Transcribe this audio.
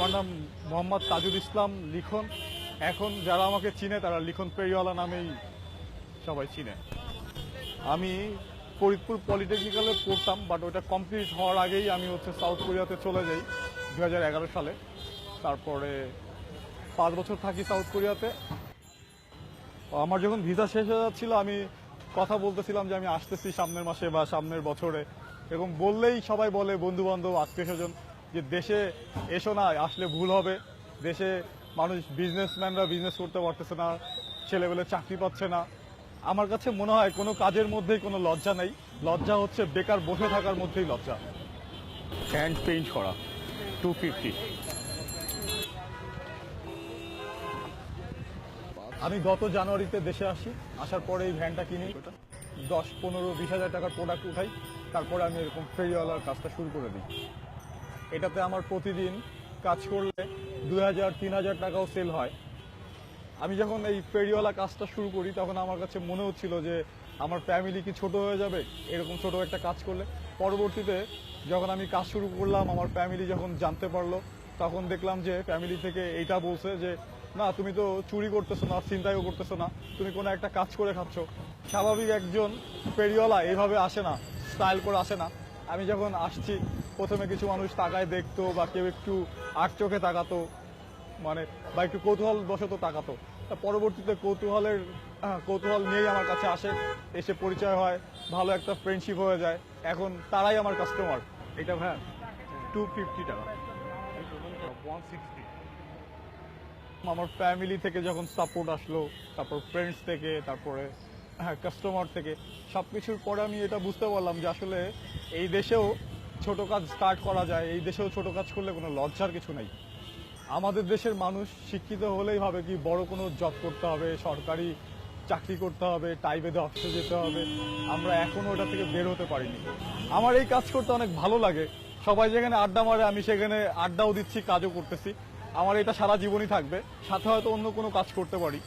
আমার নাম মোহাম্মদ তাজুল ইসলাম লিখন। এখন যারা আমাকে চিনে তারা লিখন পেরিওয়ালা নামেই সবাই চিনে। আমি ফরিদপুর পলিটেকনিক্যালে পড়তাম, বাট ওটা কমপ্লিট হওয়ার আগেই আমি সাউথ কোরিয়াতে চলে যাই 2011 সালে। তারপরে 5 বছর থাকি সাউথ কোরিয়াতে। আমার যখন ভিসা শেষ হয়ে যাচ্ছিল আমি কথা বলতেছিলাম যে আমি আসতেছি সামনের মাসে বা সামনের বছরে, এরকম বললেই সবাই বলে, বন্ধু বান্ধব আত্মীয় স্বজন, যে দেশে এসো না, আসলে ভুল হবে। দেশে মানুষ বিজনেসম্যানরা বিজনেস করতে পারতেছে না, ছেলেবেলে চাকরি পাচ্ছে না। আমার কাছে মনে হয় কোনো কাজের মধ্যেই কোনো লজ্জা নেই, লজ্জা হচ্ছে বেকার বসে থাকার মধ্যেই লজ্জা। হ্যান্ড পেইন্ট করা 250। আমি গত জানুয়ারিতে দেশে আসি, আসার পরে এই ভ্যানটা কিনি, 10-15-20 হাজার টাকার প্রোডাক্ট উঠাই, তারপরে আমি এরকম ফেরিওয়ালার কাজটা শুরু করে দিই। এটাতে আমার প্রতিদিন কাজ করলে 2000-3000 টাকাও সেল হয়। আমি যখন এই ফেরিওয়ালা কাজটা শুরু করি তখন আমার কাছে মনে হচ্ছিল যে আমার ফ্যামিলি কি ছোট হয়ে যাবে এরকম ছোট একটা কাজ করলে। পরবর্তীতে যখন আমি কাজ শুরু করলাম, আমার ফ্যামিলি যখন জানতে পারলো, তখন দেখলাম যে ফ্যামিলি থেকে এইটা বলছে যে না, তুমি তো চুরি করতেছো না, ছিনতাইও করতেছো না, তুমি কোনো একটা কাজ করে খাচ্ছ। স্বাভাবিক একজন ফেরিওয়ালা এইভাবে আসে না, স্টাইল করে আসে না। আমি যখন আসছি প্রথমে কিছু মানুষ তাকায় দেখতো, বা কেউ একটু আট চোখে তাকাতো, মানে বা একটু কৌতূহল বশত তাকাতো। তা পরবর্তীতে কৌতূহল নিয়েই আমার কাছে আসে, এসে পরিচয় হয়, ভালো একটা ফ্রেন্ডশিপ হয়ে যায়। এখন তারাই আমার কাস্টমার। এটা ভাই 250 টাকা, 160। আমার ফ্যামিলি থেকে যখন সাপোর্ট আসলো, তারপর ফ্রেন্ডস থেকে, তারপরে কাস্টমার থেকে, সবকিছুর পরে আমি এটা বুঝতে পারলাম যে আসলে এই দেশেও ছোট কাজ স্টার্ট করা যায়, এই দেশেও ছোট কাজ করলে কোনো লজ্জার কিছু নাই। আমাদের দেশের মানুষ শিক্ষিত হলেই ভাবে কি বড় কোনো জব করতে হবে, সরকারি চাকরি করতে হবে, টাই বেঁধে অফিসে যেতে হবে। আমরা এখনো ওটা থেকে বের হতে পারিনি। আমার এই কাজ করতে অনেক ভালো লাগে। সবাই যেখানে আড্ডা মারে আমি সেখানে আড্ডাও দিচ্ছি, কাজও করতেছি। আমার এটা সারা জীবনই থাকবে, সাথে হয়তো অন্য কোনো কাজ করতে পারি।